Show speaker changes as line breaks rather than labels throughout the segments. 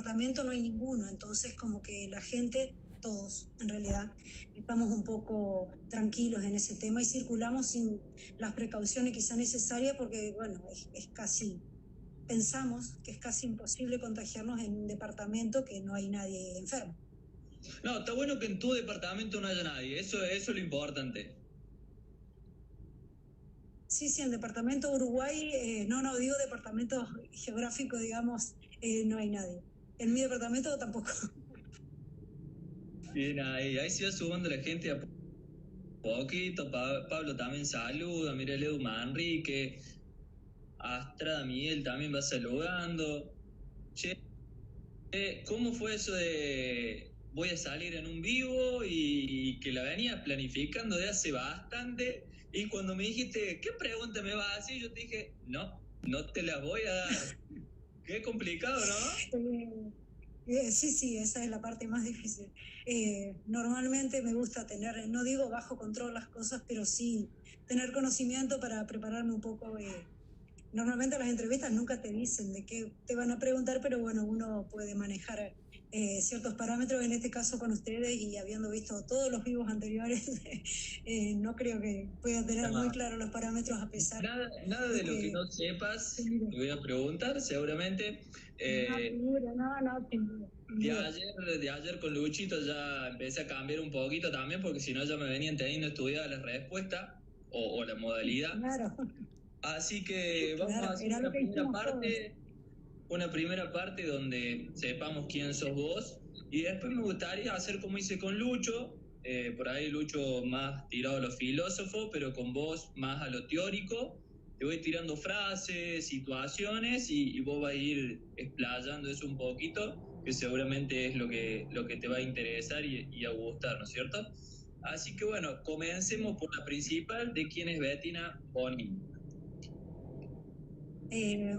departamento no hay ninguno, entonces como que la gente, todos en realidad, estamos un poco tranquilos en ese tema y circulamos sin las precauciones quizá necesarias porque, bueno, es casi, pensamos que es casi imposible contagiarnos en un departamento que no hay nadie enfermo.
No, está bueno que en tu departamento no haya nadie, eso es lo importante.
Sí, sí, en departamento Uruguay, no, digo departamento geográfico, digamos, no hay nadie. En mi departamento tampoco.
Bien, ahí se va sumando la gente a poquito. Pablo también saluda, mira el Edu Manrique, Astra Daniel también va saludando. Che, ¿cómo fue eso de voy a salir en un vivo y que la venía planificando de hace bastante? Y cuando me dijiste, ¿qué pregunta me vas a hacer? Yo te dije, no te la voy a dar. Qué complicado, ¿no?
Sí, sí, esa es la parte más difícil. Normalmente me gusta tener, no digo bajo control las cosas, pero sí tener conocimiento para prepararme un poco. Normalmente las entrevistas nunca te dicen de qué te van a preguntar, pero bueno, uno puede manejar ciertos parámetros, en este caso con ustedes y habiendo visto todos los vivos anteriores, no creo que pueda tener muy
No,
claro los parámetros a pesar
nada
de
de lo que
que...
no sepas
Sin duda.
te voy a preguntar, seguramente.
No,
Eh,
sin duda, no, sin duda, sin
de
duda.
ayer, de ayer con Luchito ya empecé a cambiar un poquito también, porque si no ya me venían teniendo estudiada la respuesta o la modalidad.
Claro,
Así que vamos a
claro,
hacer
era lo que hicimos todos.
una primera parte donde sepamos quién sos vos, y después me gustaría hacer como hice con Lucho, por ahí Lucho más tirado a lo filósofo, pero con vos más a lo teórico. Te voy tirando frases, situaciones, y vos vas a ir explayando eso un poquito, que seguramente es lo que te va a interesar y a gustar, ¿no es cierto? Así que bueno, comencemos por la principal, de quién es Bettina Bonin.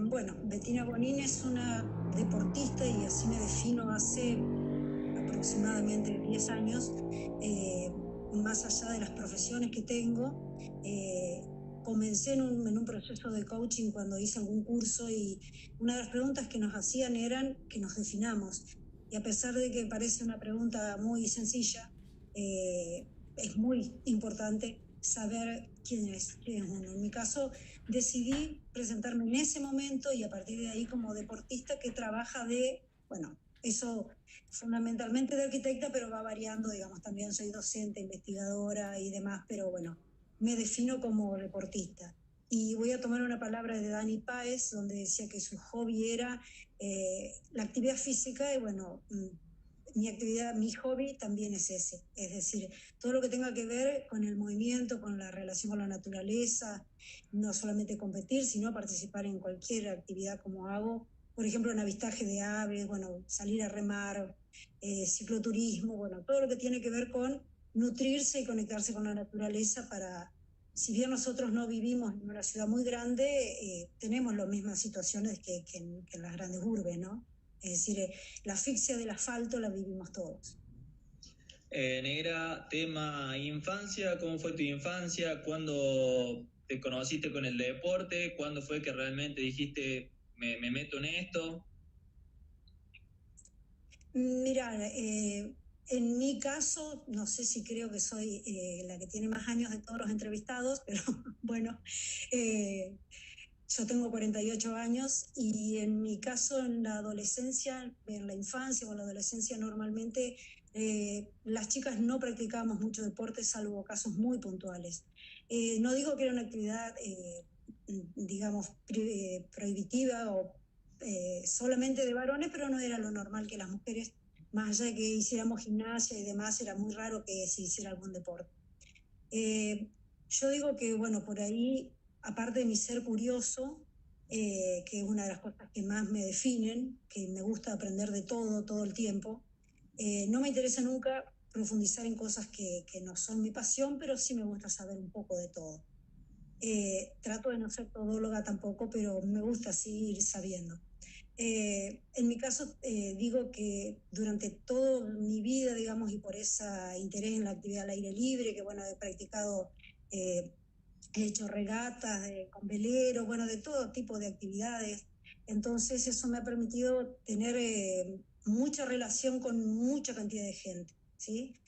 Bueno, Bettina Bonin es una deportista y así me defino hace aproximadamente 10 años, más allá de las profesiones que tengo. Comencé en un proceso de coaching cuando hice algún curso y una de las preguntas que nos hacían eran que nos definamos. Y a pesar de que parece una pregunta muy sencilla, es muy importante saber quién es uno. En mi caso, decidí presentarme en ese momento y a partir de ahí como deportista que trabaja bueno, eso fundamentalmente de arquitecta, pero va variando, digamos, también soy docente, investigadora y demás, pero bueno, me defino como deportista. Y voy a tomar una palabra de Dani Páez, donde decía que su hobby era la actividad física, y bueno, mi hobby también es ese, es decir, todo lo que tenga que ver con el movimiento, con la relación con la naturaleza, no solamente competir, sino participar en cualquier actividad como hago, por ejemplo, en avistaje de aves, bueno, salir a remar, cicloturismo, bueno, todo lo que tiene que ver con nutrirse y conectarse con la naturaleza para, si bien nosotros no vivimos en una ciudad muy grande, tenemos las mismas situaciones que en las grandes urbes, ¿no? Es decir, la asfixia del asfalto la vivimos todos.
Negra, tema infancia, ¿cómo fue tu infancia? ¿Cuándo te conociste con el deporte? ¿Cuándo fue que realmente dijiste, me meto en esto?
Mira, en mi caso, no sé si creo que soy la que tiene más años de todos los entrevistados, pero bueno, eh, yo tengo 48 años y en mi caso, en la adolescencia, en la infancia o en la adolescencia normalmente, las chicas no practicábamos mucho deporte salvo casos muy puntuales. No digo que era una actividad, digamos, prohibitiva o solamente de varones, pero no era lo normal que las mujeres, más allá de que hiciéramos gimnasia y demás, era muy raro que se hiciera algún deporte. Eh, yo digo que, bueno, por ahí, aparte de mi ser curioso, que es una de las cosas que más me definen, que me gusta aprender de todo, todo el tiempo, no me interesa nunca profundizar en cosas que no son mi pasión, pero sí me gusta saber un poco de todo. Trato de no ser todóloga tampoco, pero me gusta así ir sabiendo. En mi caso, digo que durante toda mi vida, digamos, y por ese interés en la actividad al aire libre, que bueno, he practicado, he hecho regatas con velero, bueno, de todo tipo de actividades. Entonces eso me ha permitido tener mucha relación con mucha cantidad de gente, ¿sí?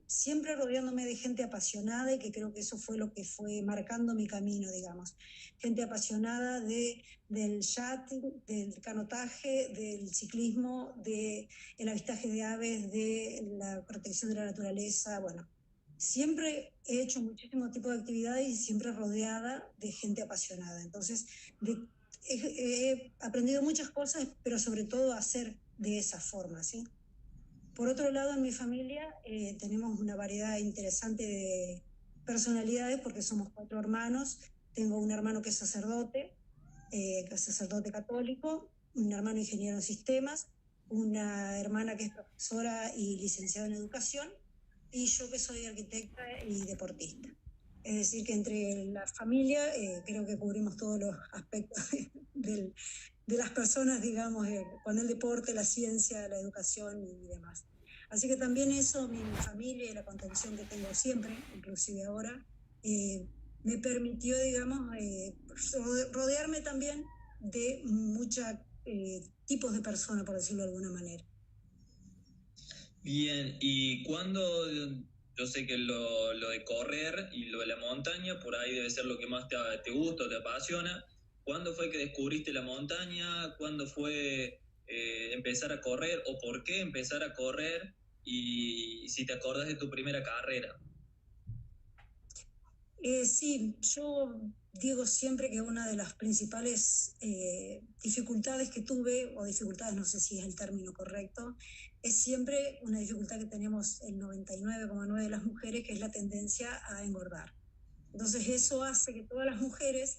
Siempre rodeándome de gente apasionada y que creo que eso fue lo que fue marcando mi camino, digamos. Gente apasionada del yachting, del canotaje, del ciclismo, del avistaje de aves, de la protección de la naturaleza, bueno. Siempre he hecho muchísimos tipos de actividades y siempre rodeada de gente apasionada. Entonces, he aprendido muchas cosas, pero sobre todo a hacer de esa forma, ¿sí? Por otro lado, en mi familia tenemos una variedad interesante de personalidades porque somos 4 hermanos. Tengo un hermano que es sacerdote católico, un hermano ingeniero en sistemas, una hermana que es profesora y licenciada en educación, y yo que soy arquitecta y deportista. Es decir, que entre la familia creo que cubrimos todos los aspectos de las personas, digamos, con el deporte, la ciencia, la educación y demás. Así que también eso, mi familia y la contención que tengo siempre, inclusive ahora, me permitió, digamos, rodearme también de muchos tipos de personas, por decirlo de alguna manera.
Bien, y cuando, yo sé que lo de correr y lo de la montaña, por ahí debe ser lo que más te gusta o te apasiona. ¿Cuándo fue que descubriste la montaña? ¿Cuándo fue empezar a correr? ¿O por qué empezar a correr? Y si te acordás de tu primera carrera.
Sí, yo digo siempre que una de las principales dificultades que tuve, o dificultades, no sé si es el término correcto, es siempre una dificultad que tenemos el 99,9% de las mujeres, que es la tendencia a engordar. Entonces eso hace que todas las mujeres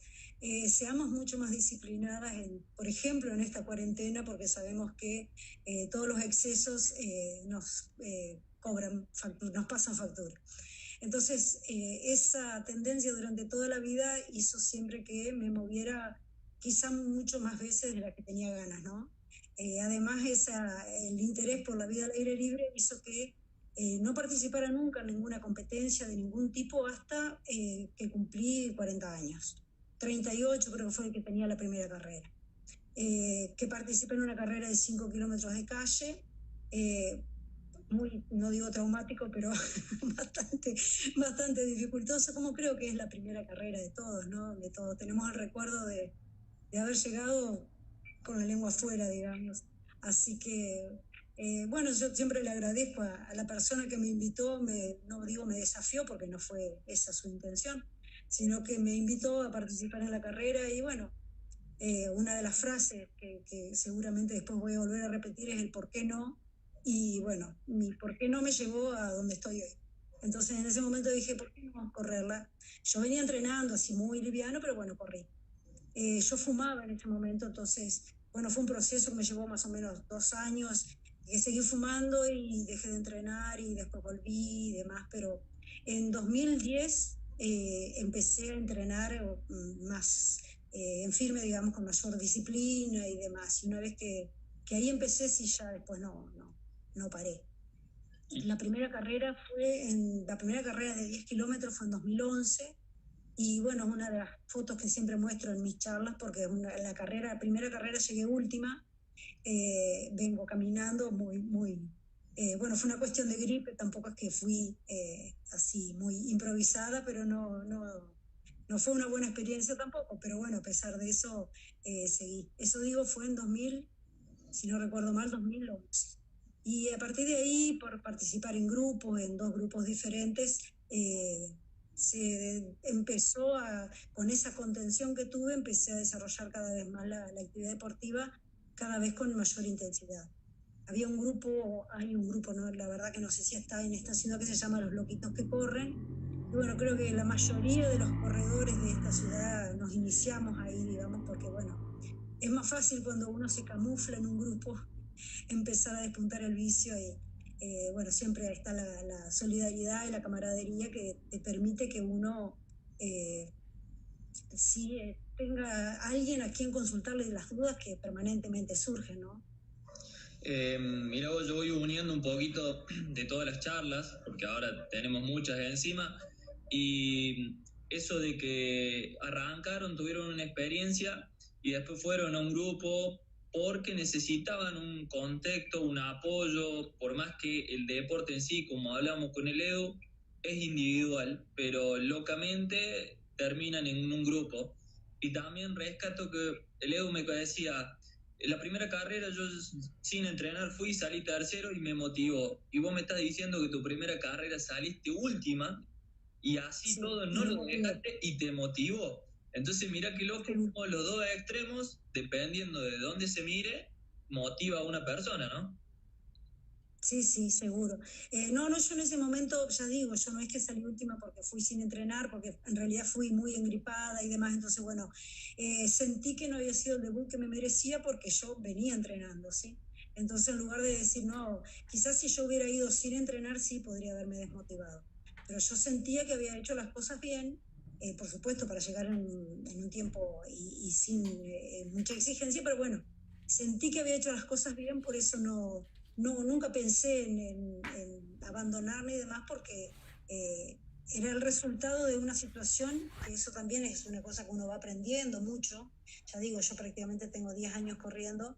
seamos mucho más disciplinadas, por ejemplo, en esta cuarentena, porque sabemos que todos los excesos nos cobran factura, nos pasan factura. Entonces, esa tendencia durante toda la vida hizo siempre que me moviera quizá mucho más veces de las que tenía ganas, ¿no? Además, el interés por la vida al aire libre hizo que no participara nunca en ninguna competencia de ningún tipo hasta que cumplí 40 años. 38 creo que fue el que tenía la primera carrera. Que participé en una carrera de 5 kilómetros de calle, muy, no digo traumático, pero bastante dificultoso, como creo que es la primera carrera de todos, ¿no? De todos. Tenemos el recuerdo de haber llegado con la lengua afuera, digamos. Así que, bueno, yo siempre le agradezco a la persona que me invitó, no digo me desafió porque no fue esa su intención, sino que me invitó a participar en la carrera y bueno, una de las frases que seguramente después voy a volver a repetir es el por qué no, y bueno, mi por qué no me llevó a donde estoy hoy. Entonces en ese momento dije, ¿por qué no correrla? Yo venía entrenando así muy liviano, pero bueno, corrí. Yo fumaba en ese momento, entonces, bueno, fue un proceso que me llevó más o menos 2 años, que seguí fumando y dejé de entrenar y después volví y demás, pero en 2010 empecé a entrenar más en firme, digamos, con mayor disciplina y demás. Y una vez que ahí empecé, sí, ya después no paré. La primera carrera de 10 kilómetros fue en 2011. Y bueno, es una de las fotos que siempre muestro en mis charlas, porque la primera carrera llegué última, vengo caminando bueno, fue una cuestión de gripe, tampoco es que fui así muy improvisada, pero no fue una buena experiencia tampoco, pero bueno, a pesar de eso, seguí. Eso digo, fue en 2000, si no recuerdo mal, 2011. Y a partir de ahí, por participar en grupos, en 2 grupos diferentes, se empezó con esa contención que tuve, empecé a desarrollar cada vez más la actividad deportiva, cada vez con mayor intensidad. Hay un grupo, ¿no? La verdad que no sé si está en esta ciudad, que se llama Los Loquitos que Corren. Y bueno, creo que la mayoría de los corredores de esta ciudad nos iniciamos ahí, digamos, porque bueno, es más fácil cuando uno se camufla en un grupo empezar a despuntar el vicio y bueno, siempre está la solidaridad y la camaradería que te permite que uno tenga alguien a quien consultarle las dudas que permanentemente surgen, ¿no?
Mira vos, yo voy uniendo un poquito de todas las charlas, porque ahora tenemos muchas encima, y eso de que arrancaron, tuvieron una experiencia y después fueron a un grupo porque necesitaban un contexto, un apoyo, por más que el deporte en sí, como hablamos con el Edu, es individual, pero locamente terminan en un grupo. Y también rescato que el Edu me decía, en la primera carrera yo sin entrenar fui, salí tercero y me motivó. Y vos me estás diciendo que tu primera carrera saliste última y así
Sí,
todo
y
no
me
lo
motivó.
dejaste y te motivó. Entonces mira qué loco
Sí.
como los dos extremos, dependiendo de dónde se mire, motiva a una persona, ¿no?
Sí, sí, seguro. No, no, yo en ese momento, ya digo, yo no es que salí última porque fui sin entrenar, porque en realidad fui muy engripada y demás, entonces, bueno, sentí que no había sido el debut que me merecía porque yo venía entrenando, ¿sí? Entonces, en lugar de decir, no, quizás si yo hubiera ido sin entrenar, sí podría haberme desmotivado. Pero yo sentía que había hecho las cosas bien, por supuesto, para llegar en un tiempo y sin mucha exigencia, pero bueno, sentí que había hecho las cosas bien, por eso no, nunca pensé en abandonarme y demás porque era el resultado de una situación, que eso también es una cosa que uno va aprendiendo mucho. Ya digo, yo prácticamente tengo 10 años corriendo.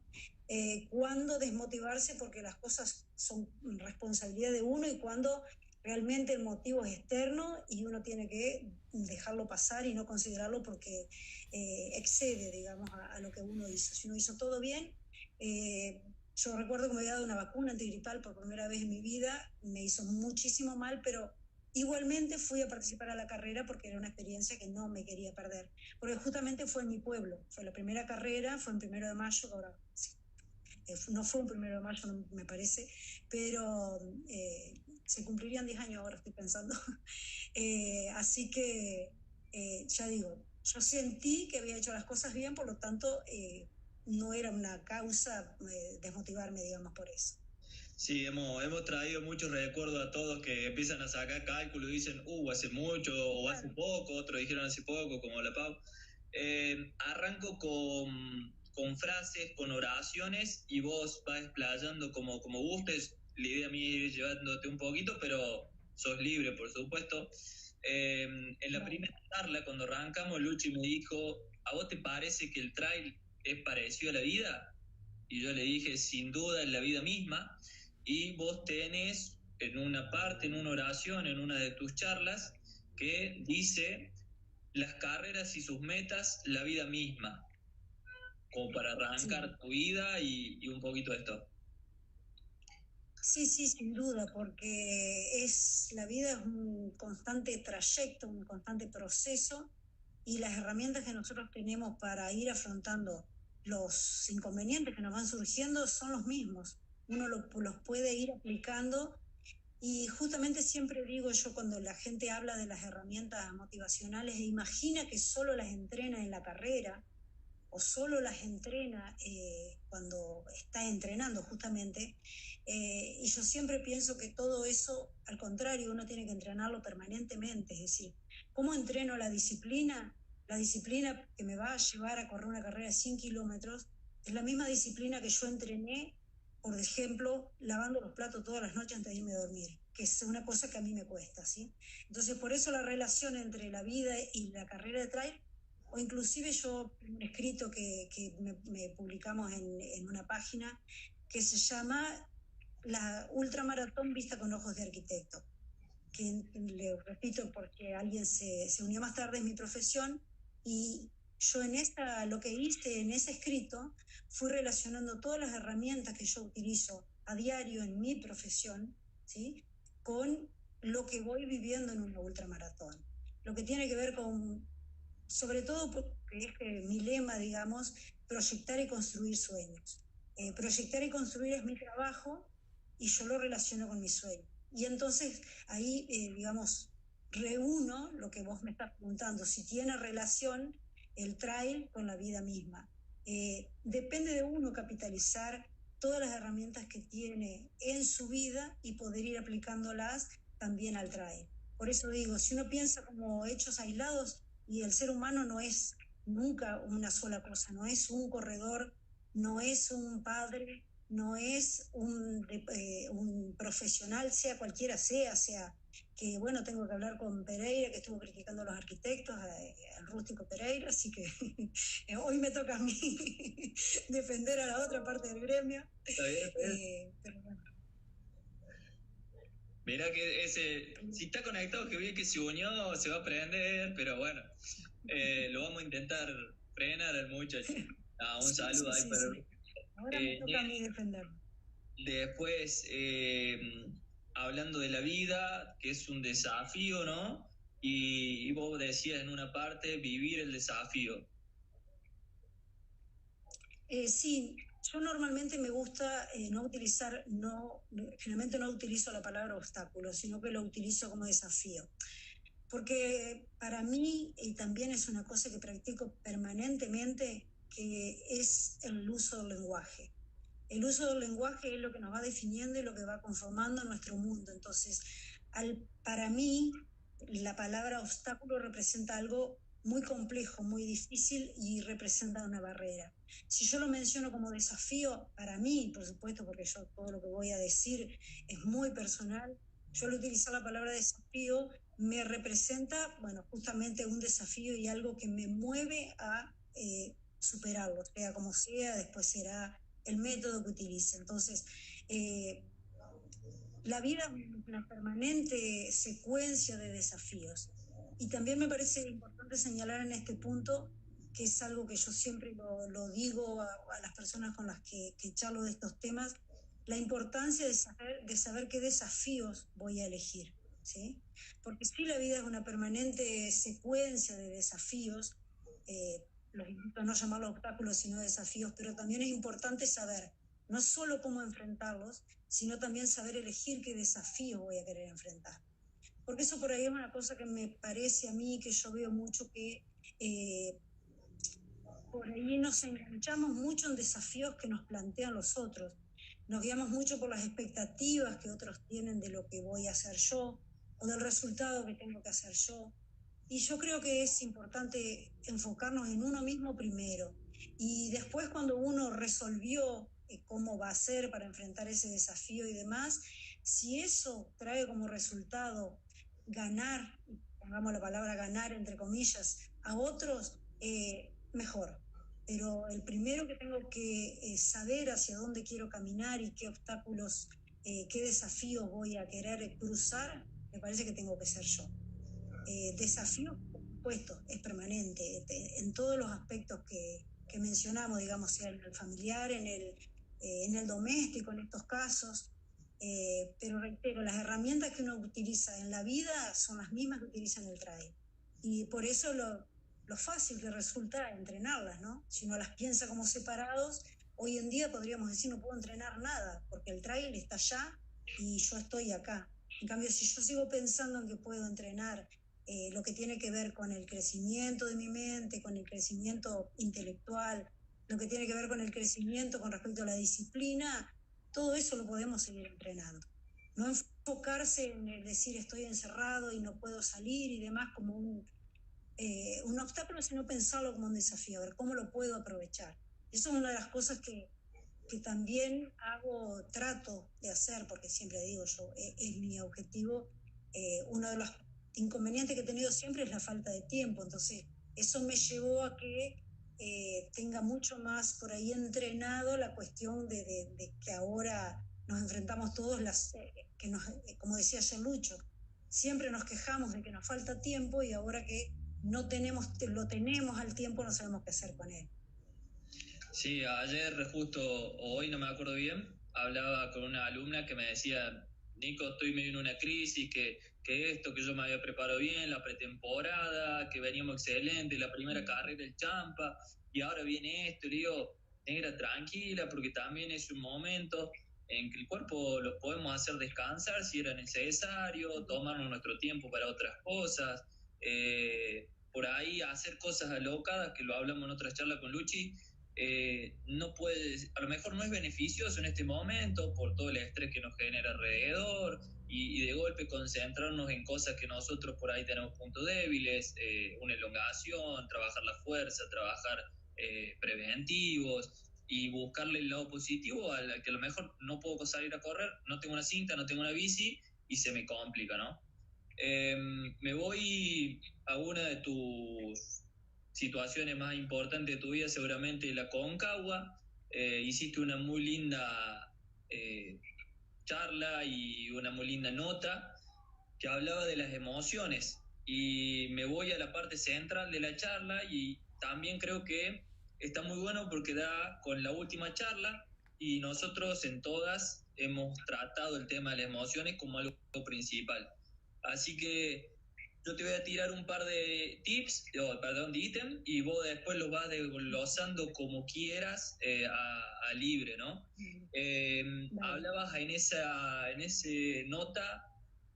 Cuándo desmotivarse porque las cosas son responsabilidad de uno y cuando realmente el motivo es externo y uno tiene que dejarlo pasar y no considerarlo porque excede, digamos, a lo que uno hizo. Si uno hizo todo bien, yo recuerdo que me había dado una vacuna antigripal por primera vez en mi vida, me hizo muchísimo mal, pero igualmente fui a participar a la carrera porque era una experiencia que no me quería perder, porque justamente fue en mi pueblo, fue la primera carrera, fue en 1 de Mayo, ahora sí, no fue un 1 de Mayo, no, me parece, pero se cumplirían 10 años ahora, estoy pensando. Así que, ya digo, yo sentí que había hecho las cosas bien, por lo tanto, no era una causa desmotivarme, digamos, por eso.
Sí, hemos traído muchos recuerdos a todos que empiezan a sacar cálculos y dicen, hace mucho o hace
Claro.
poco, otros dijeron hace poco, como la Pau. Arranco con frases, con oraciones y vos vas explayando como gustes. La idea mía es ir llevándote un poquito, pero sos libre, por supuesto. En la
Vale.
primera charla, cuando arrancamos, Luchi me dijo, ¿a vos te parece que el trail es parecido a la vida? Y yo le dije, sin duda, es la vida misma. Y vos tenés en una parte, en una oración, en una de tus charlas, que dice las carreras y sus metas, la vida misma, como para
Sí.
arrancar tu vida y un poquito de esto.
Sí, sí, sin duda, porque la vida es un constante trayecto, un constante proceso, y las herramientas que nosotros tenemos para ir afrontando los inconvenientes que nos van surgiendo son los mismos. Uno los puede ir aplicando y justamente siempre digo yo cuando la gente habla de las herramientas motivacionales e imagina que solo las entrena en la carrera o solo las entrena cuando está entrenando justamente. Y yo siempre pienso que todo eso, al contrario, uno tiene que entrenarlo permanentemente. Es decir, ¿cómo entreno la disciplina? La disciplina que me va a llevar a correr una carrera de 100 kilómetros es la misma disciplina que yo entrené, por ejemplo, lavando los platos todas las noches antes de irme a dormir, que es una cosa que a mí me cuesta, ¿sí? Entonces, por eso la relación entre la vida y la carrera de trail, o inclusive yo un escrito que me publicamos en una página que se llama La ultramaratón vista con ojos de arquitecto, que le repito porque alguien se unió más tarde en mi profesión, y yo lo que hice en ese escrito fui relacionando todas las herramientas que yo utilizo a diario en mi profesión, ¿sí? Con lo que voy viviendo en una ultramaratón. Lo que tiene que ver con, sobre todo porque es que mi lema, digamos, proyectar y construir sueños. Proyectar y construir es mi trabajo y yo lo relaciono con mi sueño. Y entonces ahí, digamos, reúno lo que vos me estás preguntando, si tiene relación el trail con la vida misma. Depende de uno capitalizar todas las herramientas que tiene en su vida y poder ir aplicándolas también al trail. Por eso digo, si uno piensa como hechos aislados, y el ser humano no es nunca una sola cosa, no es un corredor, no es un padre, no es un profesional, sea cualquiera sea que bueno, tengo que hablar con Pereira, que estuvo criticando a los arquitectos, al rústico Pereira, así que hoy me toca a mí defender a la otra parte del gremio.
¿Está bien?
Pero bueno.
Mira que si está conectado, que bien que se unió, se va a prender, pero bueno, lo vamos a intentar frenar al muchacho. Un saludo ahí para...
Sí. Ahora me toca a mí defenderlo.
Después, hablando de la vida, que es un desafío, ¿no? Y vos decías en una parte, vivir el desafío.
Sí, yo normalmente me gusta generalmente no utilizo la palabra obstáculo, sino que lo utilizo como desafío. Porque para mí, y también es una cosa que practico permanentemente, que es el uso del lenguaje. El uso del lenguaje es lo que nos va definiendo y lo que va conformando nuestro mundo. Entonces, para mí, la palabra obstáculo representa algo muy complejo, muy difícil y representa una barrera. Si yo lo menciono como desafío, para mí, por supuesto, porque yo todo lo que voy a decir es muy personal, yo al utilizar la palabra desafío me representa, bueno, justamente un desafío y algo que me mueve a superarlo, sea como sea, después será el método que utilice. Entonces, la vida es una permanente secuencia de desafíos. Y también me parece importante señalar en este punto, que es algo que yo siempre lo digo a las personas con las que charlo de estos temas, la importancia de saber qué desafíos voy a elegir, ¿sí? Porque sí, la vida es una permanente secuencia de desafíos, los invito a no llamarlos obstáculos, sino desafíos, pero también es importante saber no solo cómo enfrentarlos, sino también saber elegir qué desafío voy a querer enfrentar. Porque eso por ahí es una cosa que me parece a mí, que yo veo mucho que por ahí nos enganchamos mucho en desafíos que nos plantean los otros. Nos guiamos mucho por las expectativas que otros tienen de lo que voy a hacer yo o del resultado que tengo que hacer yo. Y yo creo que es importante enfocarnos en uno mismo primero. Y después, cuando uno resolvió cómo va a ser para enfrentar ese desafío y demás, si eso trae como resultado ganar, pongamos la palabra ganar entre comillas, a otros, mejor. Pero el primero que tengo que saber hacia dónde quiero caminar y qué obstáculos, qué desafíos voy a querer cruzar, me parece que tengo que ser yo. Desafío, por supuesto, es permanente, en todos los aspectos que mencionamos, digamos, sea en el familiar, en el doméstico, en estos casos. Pero reitero, las herramientas que uno utiliza en la vida son las mismas que utiliza en el trail. Y por eso lo fácil que resulta entrenarlas, ¿no? Si uno las piensa como separados, hoy en día podríamos decir no puedo entrenar nada, porque el trail está allá y yo estoy acá. En cambio, si yo sigo pensando en que puedo entrenar lo que tiene que ver con el crecimiento de mi mente, con el crecimiento intelectual, lo que tiene que ver con el crecimiento con respecto a la disciplina, todo eso lo podemos seguir entrenando. No enfocarse en el decir estoy encerrado y no puedo salir y demás como un obstáculo, sino pensarlo como un desafío, a ver cómo lo puedo aprovechar. Eso es una de las cosas que también trato de hacer, porque siempre digo yo, es mi objetivo. Uno de los inconvenientes que he tenido siempre es la falta de tiempo, entonces eso me llevó a que tenga mucho más por ahí entrenado la cuestión de que ahora nos enfrentamos todos, como decía ayer Lucho, siempre nos quejamos de que nos falta tiempo y ahora que lo tenemos al tiempo, no sabemos qué hacer con él.
Sí, ayer justo, o hoy no me acuerdo bien, hablaba con una alumna que me decía, Nico, estoy medio en una crisis, que esto, que yo me había preparado bien, la pretemporada, que veníamos excelente, la primera carrera del Champa, y ahora viene esto, y le digo, negra, tranquila, porque también es un momento en que el cuerpo lo podemos hacer descansar si era necesario, tomarnos nuestro tiempo para otras cosas, por ahí hacer cosas alocadas, que lo hablamos en otras charlas con Luchi, no puede, a lo mejor no es beneficioso en este momento por todo el estrés que nos genera alrededor y de golpe concentrarnos en cosas que nosotros por ahí tenemos puntos débiles, una elongación, trabajar la fuerza, trabajar preventivos y buscarle el lado positivo al que a lo mejor no puedo salir a correr, no tengo una cinta, no tengo una bici y se me complica, ¿no? Me voy a una de tus situaciones más importantes de tu vida, seguramente la Concagua. Hiciste una muy linda eh, charla y una muy linda nota que hablaba de las emociones. Y me voy a la parte central de la charla y también creo que está muy bueno porque da con la última charla y nosotros en todas hemos tratado el tema de las emociones como algo principal. Así que yo te voy a tirar un par de tips, perdón, de ítem, y vos después los vas desglosando como quieras a libre, ¿no? Hablabas en ese nota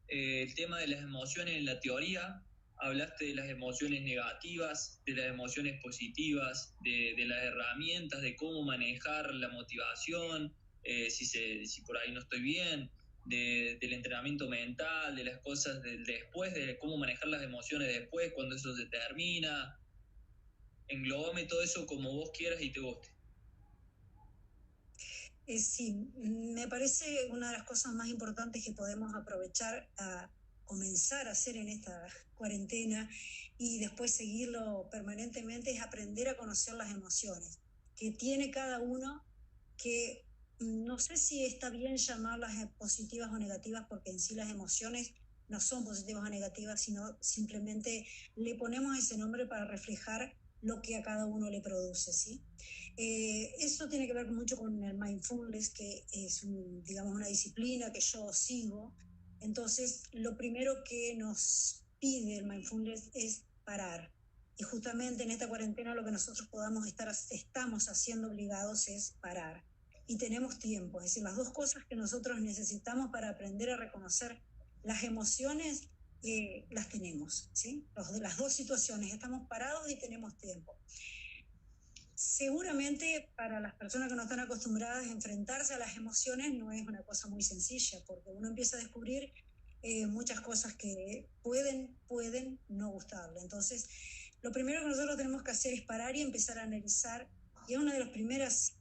el tema de las emociones en la teoría, hablaste de las emociones negativas, de las emociones positivas, de las herramientas, de cómo manejar la motivación, si por ahí no estoy bien, del entrenamiento mental, de las cosas del después, de cómo manejar las emociones después, cuando eso se termina. Englobame todo eso como vos quieras y te guste.
Sí, me parece una de las cosas más importantes que podemos aprovechar a comenzar a hacer en esta cuarentena y después seguirlo permanentemente es aprender a conocer las emociones que tiene cada uno, que no sé si está bien llamarlas positivas o negativas, porque en sí las emociones no son positivas o negativas, sino simplemente le ponemos ese nombre para reflejar lo que a cada uno le produce, ¿sí? Eso tiene que ver mucho con el mindfulness, que es digamos, una disciplina que yo sigo. Entonces, lo primero que nos pide el mindfulness es parar. Y justamente en esta cuarentena lo que nosotros estamos haciendo obligados es parar. Y tenemos tiempo, es decir, las dos cosas que nosotros necesitamos para aprender a reconocer las emociones, las tenemos, ¿sí? Las dos situaciones, estamos parados y tenemos tiempo. Seguramente para las personas que no están acostumbradas a enfrentarse a las emociones no es una cosa muy sencilla, porque uno empieza a descubrir muchas cosas que pueden no gustarle. Entonces, lo primero que nosotros tenemos que hacer es parar y empezar a analizar, y es una de las primeras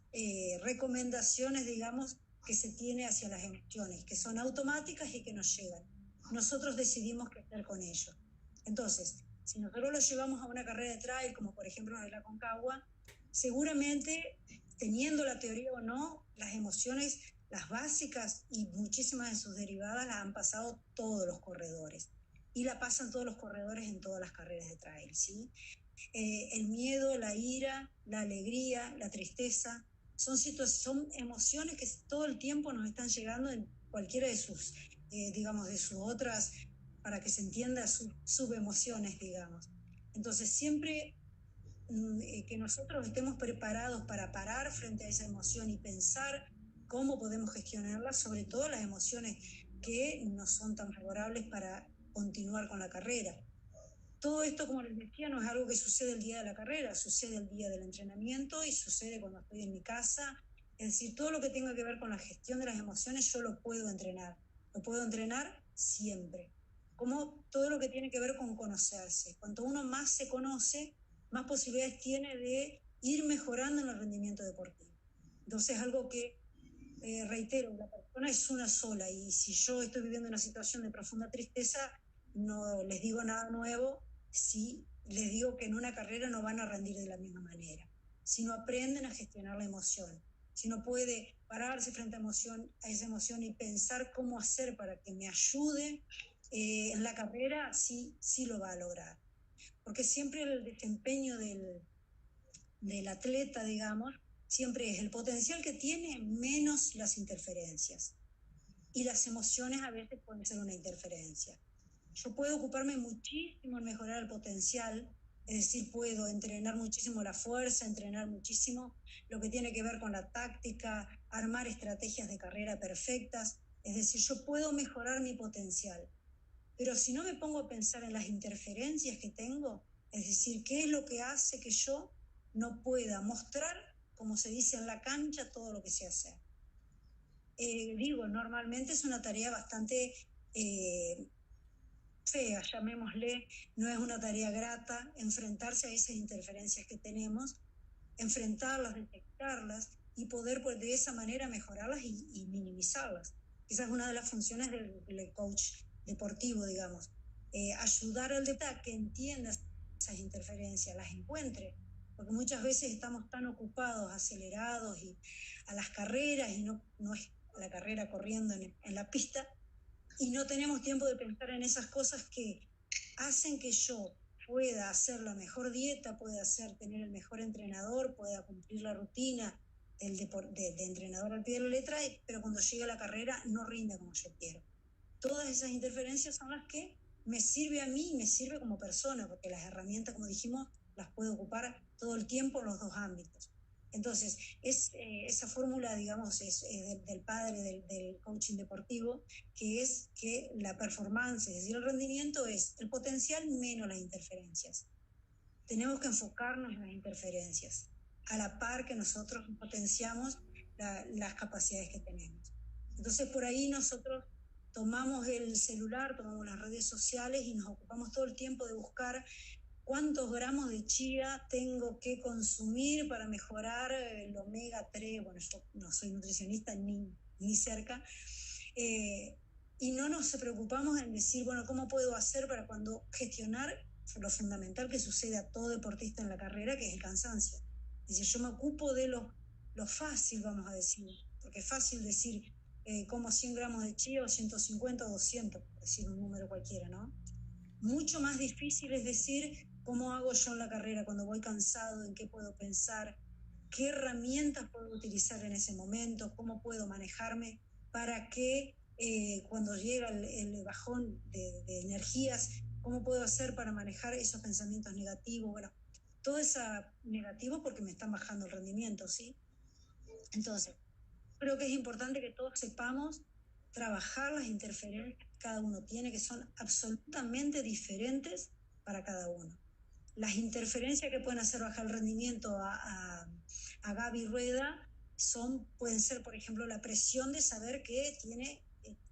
recomendaciones, digamos, que se tiene hacia las emociones, que son automáticas y que nos llegan. Nosotros decidimos qué hacer con ellos. Entonces, si nosotros lo llevamos a una carrera de trail, como por ejemplo la de la Concagua, seguramente, teniendo la teoría o no, las emociones, las básicas y muchísimas de sus derivadas las han pasado todos los corredores. Y la pasan todos los corredores en todas las carreras de trail, ¿sí? El miedo, la ira, la alegría, la tristeza, son emociones que todo el tiempo nos están llegando en cualquiera de sus, digamos, de sus otras, para que se entienda, sus subemociones, digamos. Entonces, siempre que nosotros estemos preparados para parar frente a esa emoción y pensar cómo podemos gestionarla, sobre todo las emociones que no son tan favorables para continuar con la carrera. Todo esto, como les decía, no es algo que sucede el día de la carrera, sucede el día del entrenamiento y sucede cuando estoy en mi casa. Es decir, todo lo que tenga que ver con la gestión de las emociones yo lo puedo entrenar siempre. Como todo lo que tiene que ver con conocerse. Cuanto uno más se conoce, más posibilidades tiene de ir mejorando en el rendimiento deportivo. Entonces, algo que, reitero, la persona es una sola, y si yo estoy viviendo una situación de profunda tristeza, no les digo nada nuevo si les digo que en una carrera no van a rendir de la misma manera. Si no aprenden a gestionar la emoción, si no puede pararse frente a esa emoción y pensar cómo hacer para que me ayude en la carrera, sí lo va a lograr. Porque siempre el desempeño del atleta, digamos, siempre es el potencial que tiene menos las interferencias. Y las emociones a veces pueden ser una interferencia. Yo puedo ocuparme muchísimo en mejorar el potencial, es decir, puedo entrenar muchísimo la fuerza, entrenar muchísimo lo que tiene que ver con la táctica, armar estrategias de carrera perfectas, es decir, yo puedo mejorar mi potencial. Pero si no me pongo a pensar en las interferencias que tengo, es decir, qué es lo que hace que yo no pueda mostrar, como se dice en la cancha, todo lo que sé hacer. Normalmente es una tarea bastante fea, llamémosle, no es una tarea grata enfrentarse a esas interferencias que tenemos, enfrentarlas, detectarlas y poder de esa manera mejorarlas y minimizarlas. Esa es una de las funciones del coach deportivo, digamos. ayudar al deportista a que entienda esas interferencias, las encuentre, porque muchas veces estamos tan ocupados, acelerados y a las carreras, y no es la carrera corriendo en la pista, y no tenemos tiempo de pensar en esas cosas que hacen que yo pueda hacer la mejor dieta, pueda tener el mejor entrenador, pueda cumplir la rutina de entrenador al pie de la letra, pero cuando llega la carrera no rinda como yo quiero. Todas esas interferencias son las que me sirve a mí y me sirve como persona, porque las herramientas, como dijimos, las puedo ocupar todo el tiempo en los dos ámbitos. Entonces, esa fórmula, digamos, es del padre del coaching deportivo, que es que la performance, es decir, el rendimiento es el potencial menos las interferencias. Tenemos que enfocarnos en las interferencias, a la par que nosotros potenciamos las capacidades que tenemos. Entonces, por ahí nosotros tomamos el celular, tomamos las redes sociales y nos ocupamos todo el tiempo de buscar cuántos gramos de chía tengo que consumir para mejorar el omega 3. Bueno, yo no soy nutricionista ni cerca. Y no nos preocupamos en decir, bueno, ¿cómo puedo hacer para cuando gestionar lo fundamental que sucede a todo deportista en la carrera, que es el cansancio? Es decir, yo me ocupo de lo fácil, vamos a decir, porque es fácil decir, como 100 gramos de chía o 150 o 200, por decir un número cualquiera, ¿no? Mucho más difícil es decir, ¿cómo hago yo en la carrera cuando voy cansado? ¿En qué puedo pensar? ¿Qué herramientas puedo utilizar en ese momento? ¿Cómo puedo manejarme para que cuando llega el bajón de energías, cómo puedo hacer para manejar esos pensamientos negativos? Bueno, todo eso negativo porque me están bajando el rendimiento, ¿sí? Entonces, creo que es importante que todos sepamos trabajar las interferencias que cada uno tiene, que son absolutamente diferentes para cada uno. Las interferencias que pueden hacer bajar el rendimiento a Gaby Rueda pueden ser, por ejemplo, la presión de saber que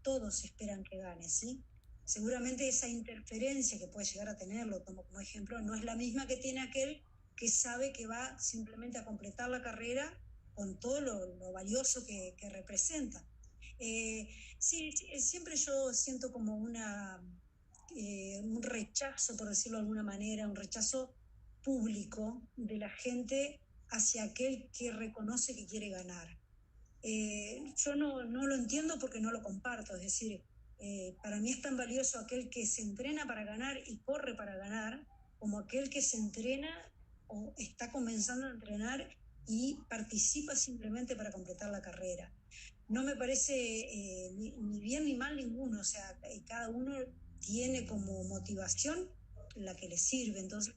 todos esperan que gane, ¿sí? Seguramente esa interferencia que puede llegar a tener, lo tomo como ejemplo, no es la misma que tiene aquel que sabe que va simplemente a completar la carrera con todo lo valioso que representa. Sí, siempre yo siento como un rechazo, por decirlo de alguna manera, un rechazo público de la gente hacia aquel que reconoce que quiere ganar. Yo no lo entiendo porque no lo comparto, es decir, para mí es tan valioso aquel que se entrena para ganar y corre para ganar, como aquel que se entrena o está comenzando a entrenar y participa simplemente para completar la carrera. No me parece ni bien ni mal ninguno, o sea, cada uno tiene como motivación la que le sirve. Entonces,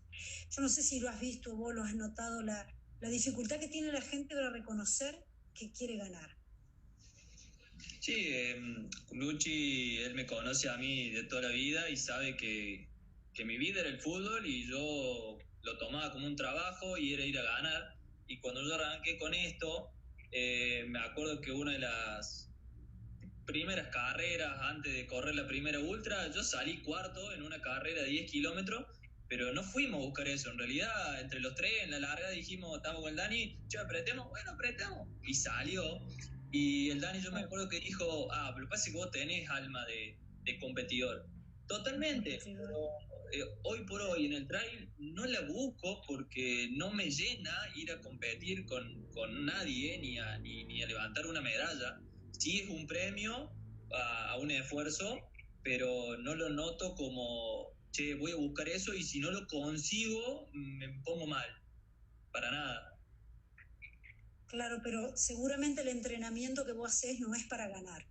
yo no sé si lo has visto vos, lo has notado, la dificultad que tiene la gente para reconocer que quiere ganar.
Sí, Luchi, él me conoce a mí de toda la vida y sabe que mi vida era el fútbol y yo lo tomaba como un trabajo y era ir a ganar. Y cuando yo arranqué con esto, me acuerdo que una de las primeras carreras, antes de correr la primera ultra, yo salí cuarto en una carrera de 10 kilómetros, pero no fuimos a buscar eso. En realidad, entre los tres, en la larga dijimos, estamos con el Dani, che, apretemos, bueno, apretemos. Y salió. Y el Dani, yo me acuerdo que dijo, pero pasa que vos tenés alma de competidor. Totalmente. Pero, hoy por hoy en el trail no la busco porque no me llena ir a competir con nadie, ni a levantar una medalla. Sí es un premio a un esfuerzo, pero no lo noto como, che, voy a buscar eso y si no lo consigo, me pongo mal. Para nada.
Claro, pero seguramente el entrenamiento que vos haces no es para ganar.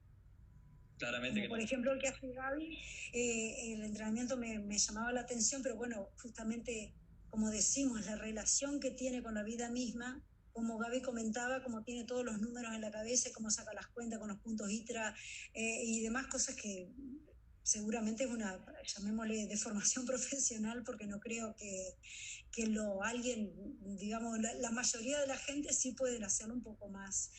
Claramente
Como
que
por
no.
ejemplo el que hace Gaby, el entrenamiento me llamaba la atención, pero bueno, justamente como decimos, la relación que tiene con la vida misma, como Gaby comentaba, como tiene todos los números en la cabeza, cómo saca las cuentas con los puntos ITRA y demás cosas que seguramente es una, llamémosle, de formación profesional, porque no creo que alguien, digamos, la mayoría de la gente sí pueden hacerlo un poco más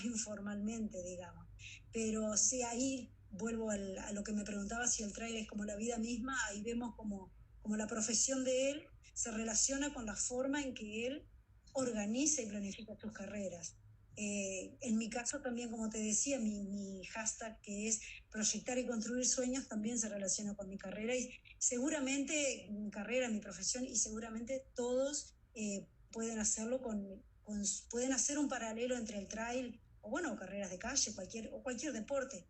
informalmente, digamos. Pero sí, ahí vuelvo a lo que me preguntaba, si el trail es como la vida misma, ahí vemos como la profesión de él se relaciona con la forma en que él organiza y planifica sus carreras. En mi caso también, como te decía, mi hashtag que es proyectar y construir sueños también se relaciona con mi carrera y seguramente mi carrera, mi profesión y seguramente todos pueden hacerlo pueden hacer un paralelo entre el trail o bueno, carreras de calle, cualquier deporte.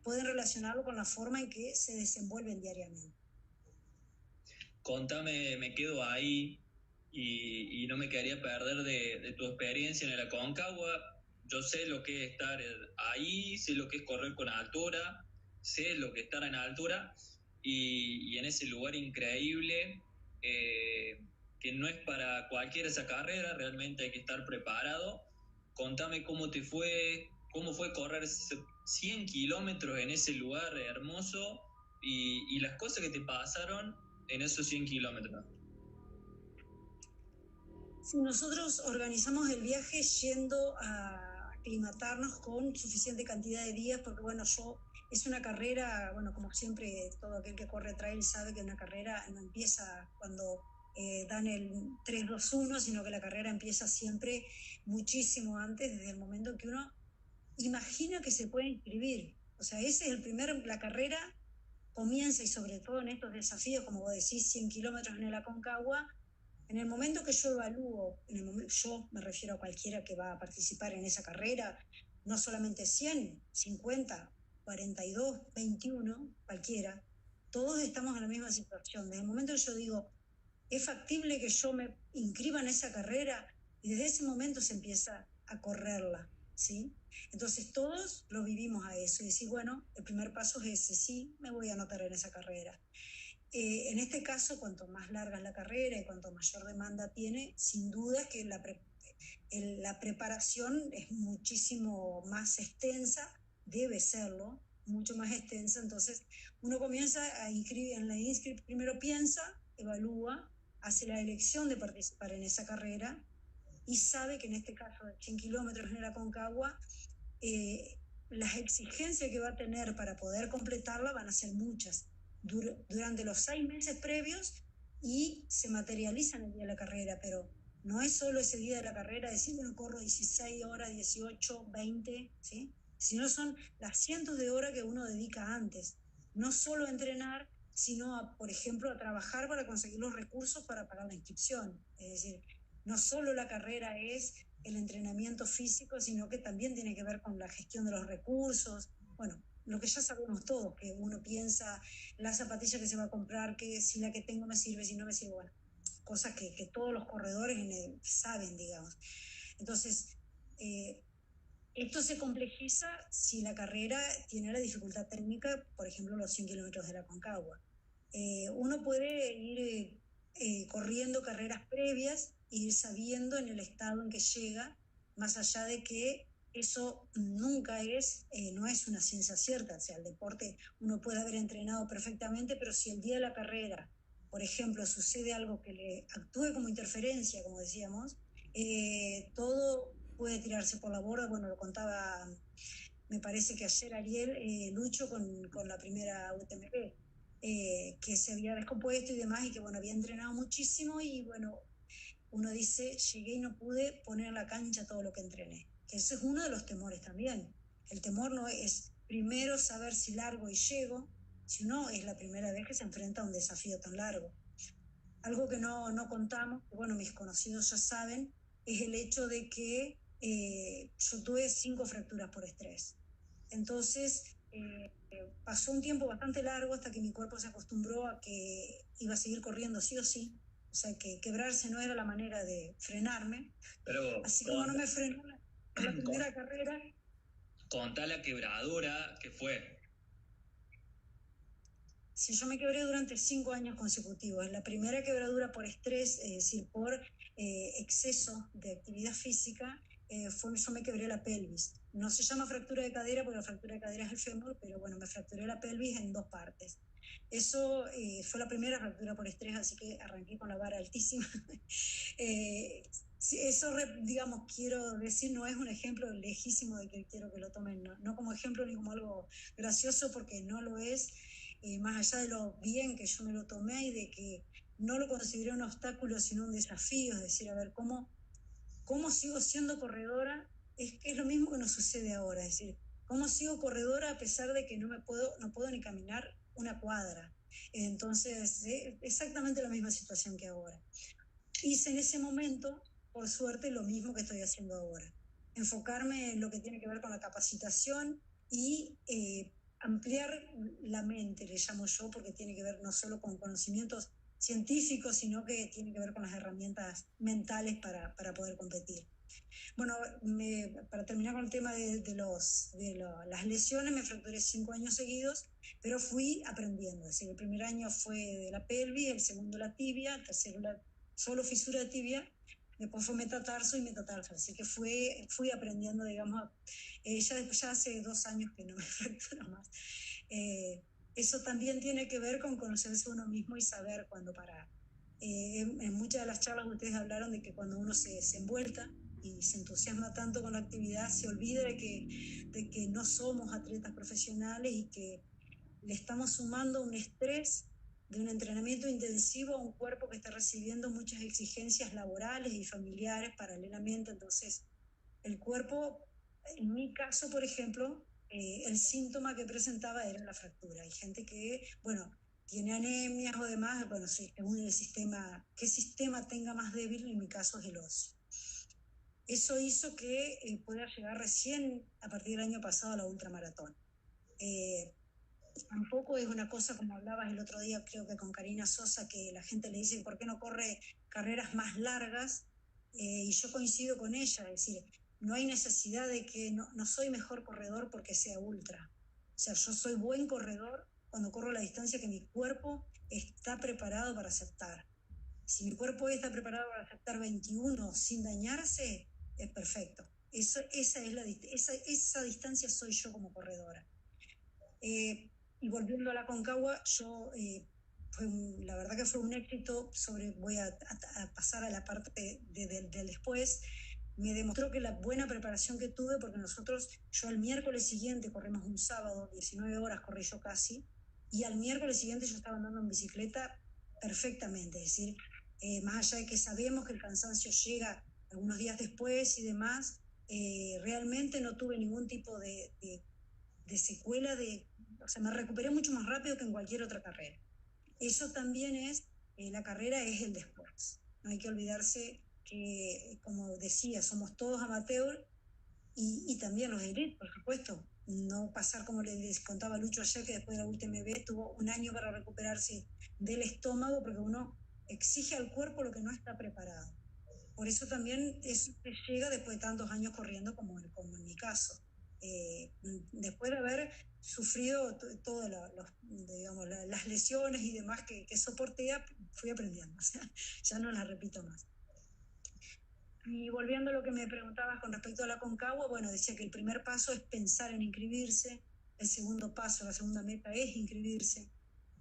Pueden relacionarlo con la forma en que se desenvuelven diariamente.
Contame, me quedo ahí y no me quedaría perder de tu experiencia en el Aconcagua. Yo sé lo que es estar ahí, sé lo que es correr con altura, sé lo que es estar en altura y en ese lugar increíble que no es para cualquiera esa carrera, realmente hay que estar preparado. Contame cómo te fue, cómo fue correr 100 kilómetros en ese lugar hermoso y las cosas que te pasaron en esos 100 kilómetros.
Si nosotros organizamos el viaje yendo a aclimatarnos con suficiente cantidad de días, porque bueno, es una carrera, bueno, como siempre, todo aquel que corre trail sabe que una carrera no empieza cuando dan el 3-2-1, sino que la carrera empieza siempre muchísimo antes, desde el momento que uno imagina que se puede inscribir. O sea, ese es la carrera comienza y sobre todo en estos desafíos, como vos decís, 100 kilómetros en el Aconcagua, en el momento que yo evalúo, yo me refiero a cualquiera que va a participar en esa carrera, no solamente 100, 50, 42, 21, cualquiera, todos estamos en la misma situación. Desde el momento que yo digo, es factible que yo me inscriba en esa carrera, y desde ese momento se empieza a correrla, ¿sí? Entonces todos lo vivimos a eso y decir, bueno, el primer paso es ese, sí, me voy a anotar en esa carrera. En este caso, cuanto más larga es la carrera y cuanto mayor demanda tiene, sin duda que la preparación es muchísimo más extensa, debe serlo, mucho más extensa. Entonces, uno comienza a inscribir, en la inscripción primero piensa, evalúa, hace la elección de participar en esa carrera y sabe que en este caso de 100 kilómetros en el Aconcagua, las exigencias que va a tener para poder completarla van a ser muchas durante los 6 meses previos y se materializa en el día de la carrera, pero no es solo ese día de la carrera decir, bueno, corro 16 horas, 18, 20, ¿sí? Sino son las cientos de horas que uno dedica antes, no solo a entrenar, sino, por ejemplo, a trabajar para conseguir los recursos para pagar la inscripción. Es decir, no solo la carrera es el entrenamiento físico, sino que también tiene que ver con la gestión de los recursos. Bueno, lo que ya sabemos todos, que uno piensa la zapatilla que se va a comprar, que si la que tengo me sirve, si no me sirve, bueno, cosas que todos los corredores saben, digamos. Entonces, esto se complejiza si la carrera tiene la dificultad técnica, por ejemplo, los 100 kilómetros de la Concagua. Uno puede ir corriendo carreras previas e ir sabiendo en el estado en que llega, más allá de que eso nunca no es una ciencia cierta. O sea, el deporte uno puede haber entrenado perfectamente, pero si el día de la carrera, por ejemplo, sucede algo que le actúe como interferencia, como decíamos, todo puede tirarse por la borda. Bueno, lo contaba, me parece que ayer Ariel, Lucho con la primera UTMB, que se había descompuesto y demás, y que bueno, había entrenado muchísimo y bueno, uno dice, llegué y no pude poner en la cancha todo lo que entrené. Que ese es uno de los temores también. El temor no es primero saber si largo y llego, sino es la primera vez que se enfrenta a un desafío tan largo. Algo que no contamos, que bueno, mis conocidos ya saben, es el hecho de que yo tuve 5 fracturas por estrés. Entonces, pasó un tiempo bastante largo hasta que mi cuerpo se acostumbró a que iba a seguir corriendo sí o sí. O sea, que quebrarse no era la manera de frenarme.
Pero
así como no me frenó en la primera carrera.
Contá la quebradura que fue.
Sí, yo me quebré durante 5 años consecutivos. La primera quebradura por estrés, es decir, por exceso de actividad física, yo me quebré la pelvis. No se llama fractura de cadera porque la fractura de cadera es el fémur, pero bueno, me fracturé la pelvis en 2 partes. Eso fue la primera fractura por estrés, así que arranqué con la vara altísima. Eso, digamos, quiero decir, no es un ejemplo lejísimo de que quiero que lo tomen, no como ejemplo ni como algo gracioso, porque no lo es. Más allá de lo bien que yo me lo tomé y de que no lo consideré un obstáculo, sino un desafío, es decir, a ver, ¿cómo sigo siendo corredora es lo mismo que nos sucede ahora, es decir, ¿cómo sigo corredora a pesar de que no puedo ni caminar una cuadra? Entonces, exactamente la misma situación que ahora. Hice en ese momento, por suerte, lo mismo que estoy haciendo ahora. Enfocarme en lo que tiene que ver con la capacitación y ampliar la mente, le llamo yo, porque tiene que ver no solo con conocimientos científicos, sino que tiene que ver con las herramientas mentales para poder competir. Bueno, para terminar con el tema las lesiones, me fracturé 5 años seguidos, pero fui aprendiendo. Es decir, el primer año fue de la pelvis, el segundo la tibia, el tercero solo fisura de tibia, después fue metatarso y metatarsal. Así que fui aprendiendo, digamos, ya hace 2 años que no me fracturo más. Eso también tiene que ver con conocerse uno mismo y saber cuándo parar. En muchas de las charlas ustedes hablaron de que cuando uno se envuelta y se entusiasma tanto con la actividad, se olvida de que no somos atletas profesionales y que le estamos sumando un estrés de un entrenamiento intensivo a un cuerpo que está recibiendo muchas exigencias laborales y familiares paralelamente. Entonces, el cuerpo, en mi caso, por ejemplo, el síntoma que presentaba era la fractura. Hay gente que, bueno, tiene anemias o demás, bueno, sí, según el sistema, qué sistema tenga más débil, en mi caso es el óseo. Eso hizo que pueda llegar recién a partir del año pasado a la ultramaratón. Tampoco es una cosa como hablabas el otro día, creo que con Karina Sosa, que la gente le dice ¿por qué no corre carreras más largas? Y yo coincido con ella, es decir, no hay necesidad de que, no soy mejor corredor porque sea ultra. O sea, yo soy buen corredor cuando corro la distancia que mi cuerpo está preparado para aceptar. Si mi cuerpo hoy está preparado para aceptar 21 sin dañarse, es perfecto. Esa distancia soy yo como corredora. Y volviendo a la Concagua, la verdad que fue un éxito. Voy a pasar a la parte del después. Me demostró que la buena preparación que tuve, porque yo al miércoles siguiente, corrimos un sábado, 19 horas corrí yo casi, y al miércoles siguiente yo estaba andando en bicicleta perfectamente, es decir, más allá de que sabemos que el cansancio llega algunos días después y demás, realmente no tuve ningún tipo de secuela o sea, me recuperé mucho más rápido que en cualquier otra carrera. Eso también la carrera es el después. No hay que olvidarse que, como decía, somos todos amateurs y también los elites, por supuesto. No pasar como les contaba Lucho ayer, que después de la UTMB tuvo un año para recuperarse del estómago, porque uno exige al cuerpo lo que no está preparado. Por eso también eso llega después de tantos años corriendo como en mi caso. Después de haber sufrido todas las lesiones y demás que soporté, fui aprendiendo, o sea, ya no las repito más. Y volviendo a lo que me preguntabas con respecto a la Concagua, bueno, decía que el primer paso es pensar en inscribirse, el segundo paso, la segunda meta es inscribirse,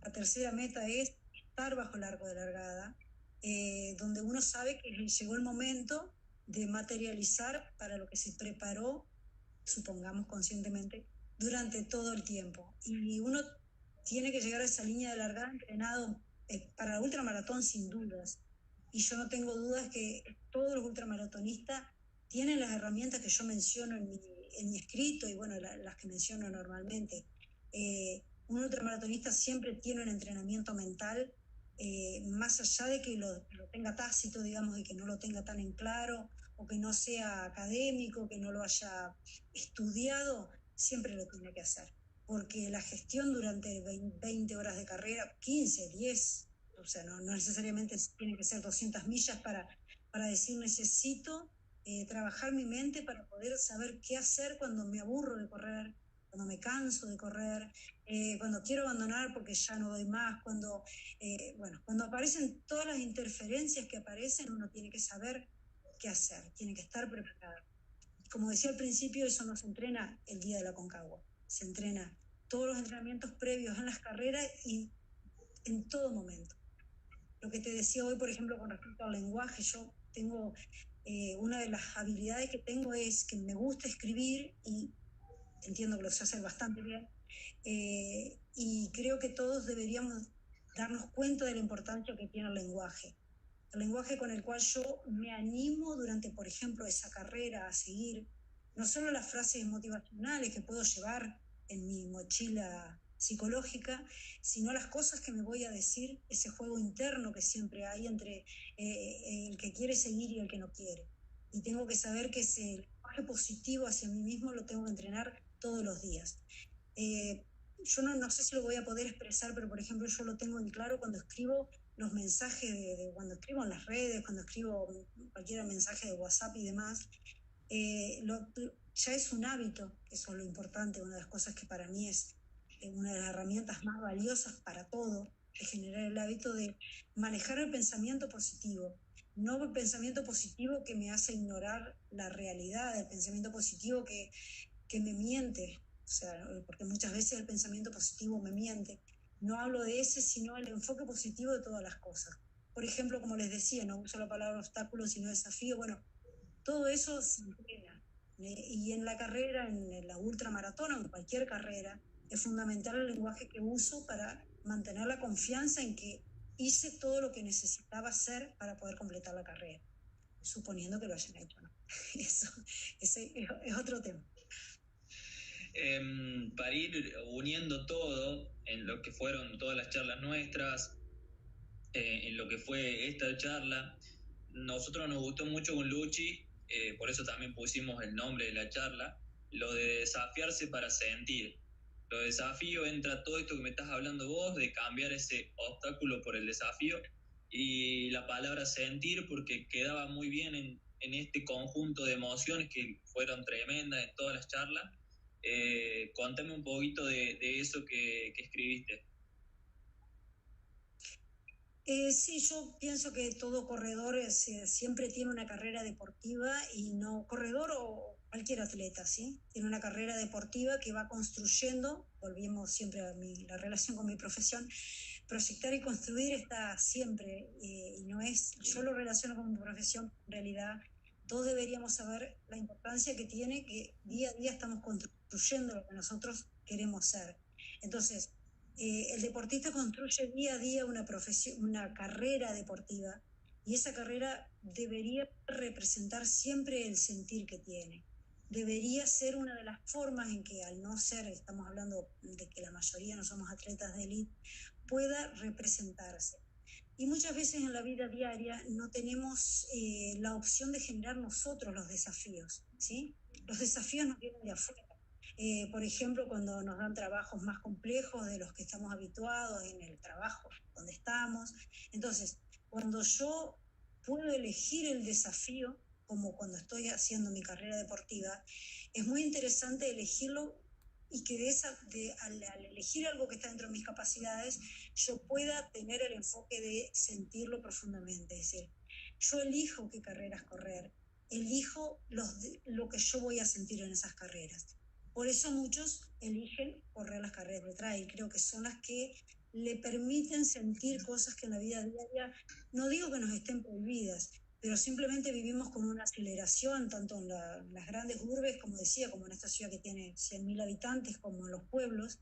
la tercera meta es estar bajo el arco de largada, donde uno sabe que llegó el momento de materializar para lo que se preparó, supongamos conscientemente, durante todo el tiempo. Y uno tiene que llegar a esa línea de largada entrenado para la ultramaratón sin dudas. Y yo no tengo dudas que todos los ultramaratonistas tienen las herramientas que yo menciono en mi escrito y bueno, las que menciono normalmente. Un ultramaratonista siempre tiene un entrenamiento mental, más allá de que lo tenga tácito, digamos, y que no lo tenga tan en claro, o que no sea académico, que no lo haya estudiado, siempre lo tiene que hacer. Porque la gestión durante 20 horas de carrera, 15, 10, o sea, no necesariamente tiene que ser 200 millas para decir necesito trabajar mi mente para poder saber qué hacer cuando me aburro de correr, cuando me canso de correr, cuando quiero abandonar porque ya no doy más, cuando aparecen todas las interferencias que aparecen, uno tiene que saber qué hacer, tiene que estar preparado. Como decía al principio, eso no se entrena el día de la Concagua, se entrena todos los entrenamientos previos en las carreras y en todo momento. Lo que te decía hoy, por ejemplo, con respecto al lenguaje, yo tengo, una de las habilidades que tengo es que me gusta escribir y entiendo que lo sé hacer bastante bien, y creo que todos deberíamos darnos cuenta de la importancia que tiene el lenguaje con el cual yo me animo durante, por ejemplo, esa carrera a seguir, no solo las frases motivacionales que puedo llevar en mi mochila psicológica, sino las cosas que me voy a decir, ese juego interno que siempre hay entre el que quiere seguir y el que no quiere. Y tengo que saber que ese lenguaje positivo hacia mí mismo lo tengo que entrenar todos los días. Yo no sé si lo voy a poder expresar, pero por ejemplo yo lo tengo en claro cuando escribo los mensajes, cuando escribo en las redes, cuando escribo cualquier mensaje de WhatsApp y demás, ya es un hábito, eso es lo importante, una de las cosas que para mí es una de las herramientas más valiosas para todo, es generar el hábito de manejar el pensamiento positivo, no el pensamiento positivo que me hace ignorar la realidad, el pensamiento positivo que me miente, o sea, porque muchas veces el pensamiento positivo me miente. No hablo de ese, sino el enfoque positivo de todas las cosas. Por ejemplo, como les decía, no uso la palabra obstáculo, sino desafío. Bueno, todo eso se entrena. Y en la carrera, en la ultramaratona o en cualquier carrera, es fundamental el lenguaje que uso para mantener la confianza en que hice todo lo que necesitaba hacer para poder completar la carrera, suponiendo que lo hayan hecho, ¿no? Eso, ese es otro tema.
Para ir uniendo todo en lo que fueron todas las charlas nuestras, en lo que fue esta charla, nosotros nos gustó mucho con Luchi, por eso también pusimos el nombre de la charla, lo de desafiarse para sentir. Lo de desafío entra todo esto que me estás hablando vos, de cambiar ese obstáculo por el desafío, y la palabra sentir, porque quedaba muy bien en este conjunto de emociones que fueron tremendas en todas las charlas. Contame un poquito de eso que escribiste.
Sí, yo pienso que todo corredor siempre tiene una carrera deportiva y no corredor o cualquier atleta, ¿sí? Tiene una carrera deportiva que va construyendo, volvemos siempre a la relación con mi profesión, proyectar y construir está siempre, y no es, yo lo relaciono con mi profesión, en realidad todos deberíamos saber la importancia que tiene que día a día estamos construyendo lo que nosotros queremos ser. Entonces, el deportista construye día a día una profesión, una carrera deportiva, y esa carrera debería representar siempre el sentir que tiene. Debería ser una de las formas en que, al no ser, estamos hablando de que la mayoría no somos atletas de élite, pueda representarse. Y muchas veces en la vida diaria no tenemos la opción de generar nosotros los desafíos, ¿sí? Los desafíos nos vienen de afuera. Por ejemplo, cuando nos dan trabajos más complejos de los que estamos habituados en el trabajo donde estamos. Entonces, cuando yo puedo elegir el desafío, como cuando estoy haciendo mi carrera deportiva, es muy interesante elegirlo y que al elegir algo que está dentro de mis capacidades, yo pueda tener el enfoque de sentirlo profundamente. Es decir, yo elijo qué carreras correr, elijo lo que yo voy a sentir en esas carreras. Por eso muchos eligen correr las carreras de trail. Creo que son las que le permiten sentir cosas que en la vida diaria, no digo que nos estén prohibidas, pero simplemente vivimos con una aceleración, tanto en las grandes urbes, como decía, como en esta ciudad que tiene 100.000 habitantes, como en los pueblos.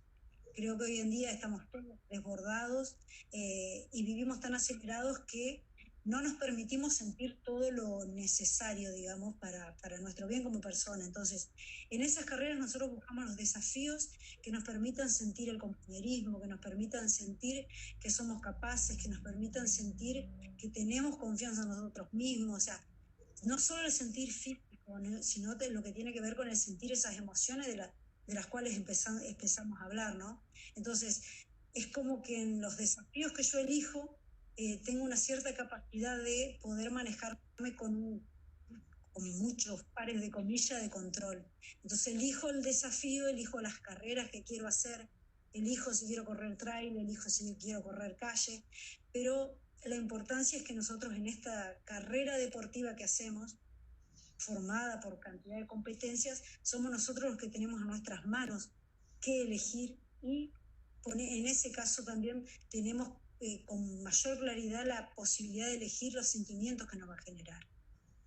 Creo que hoy en día estamos todos desbordados y vivimos tan acelerados que no nos permitimos sentir todo lo necesario, digamos, para nuestro bien como persona. Entonces, en esas carreras nosotros buscamos los desafíos que nos permitan sentir el compañerismo, que nos permitan sentir que somos capaces, que nos permitan sentir que tenemos confianza en nosotros mismos. O sea, no solo el sentir físico, sino lo que tiene que ver con el sentir esas emociones de las cuales empezamos a hablar, ¿no? Entonces, es como que en los desafíos que yo elijo, tengo una cierta capacidad de poder manejarme con muchos pares de comillas de control. Entonces elijo el desafío, elijo las carreras que quiero hacer, elijo si quiero correr trail, elijo si quiero correr calle, pero la importancia es que nosotros en esta carrera deportiva que hacemos, formada por cantidad de competencias, somos nosotros los que tenemos a nuestras manos que elegir, y en ese caso también tenemos con mayor claridad la posibilidad de elegir los sentimientos que nos va a generar.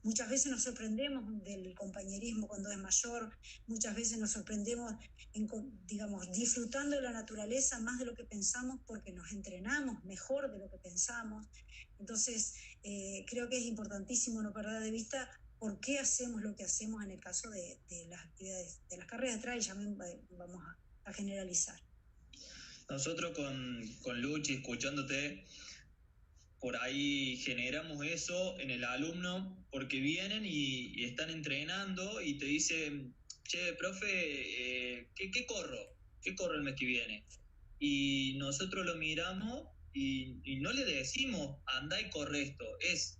Muchas veces nos sorprendemos del compañerismo cuando es mayor, muchas veces nos sorprendemos, digamos, disfrutando de la naturaleza más de lo que pensamos porque nos entrenamos mejor de lo que pensamos. Entonces, creo que es importantísimo no perder de vista por qué hacemos lo que hacemos en el caso de las actividades, de las carreras de trail, ya vamos a generalizar.
Nosotros con Luchi, escuchándote, por ahí generamos eso en el alumno, porque vienen y están entrenando y te dicen, che, profe, ¿qué corro? ¿Qué corro el mes que viene? Y nosotros lo miramos y no le decimos, anda y corre esto. Es,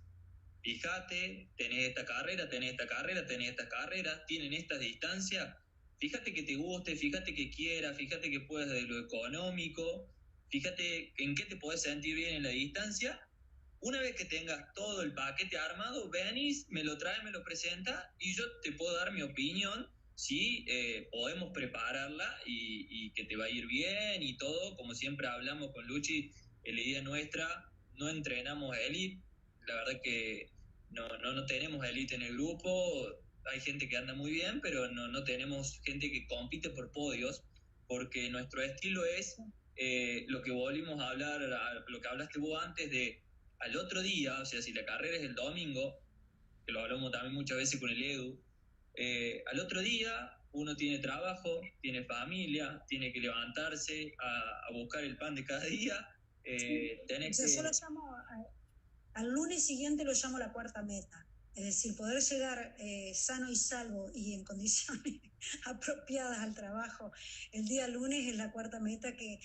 fíjate, tenés esta carrera, tenés esta carrera, tenés esta carrera, tienen estas distancias. Fíjate que te guste, fíjate que quieras, fíjate que puedas de lo económico, fíjate en qué te podés sentir bien en la distancia. Una vez que tengas todo el paquete armado, venís, me lo traes, me lo presenta y yo te puedo dar mi opinión si podemos prepararla y que te va a ir bien y todo. Como siempre hablamos con Luchi, la idea nuestra, no entrenamos elite, la verdad que no tenemos elite en el grupo, hay gente que anda muy bien, pero no tenemos gente que compite por podios, porque nuestro estilo es lo que volvimos a hablar, lo que hablaste vos antes de al otro día, o sea, si la carrera es el domingo, que lo hablamos también muchas veces con el Edu, al otro día uno tiene trabajo, tiene familia, tiene que levantarse a buscar el pan de cada día.
O sea, yo lo llamo, al lunes siguiente lo llamo la cuarta meta. Es decir, poder llegar sano y salvo y en condiciones apropiadas al trabajo el día lunes es la cuarta meta que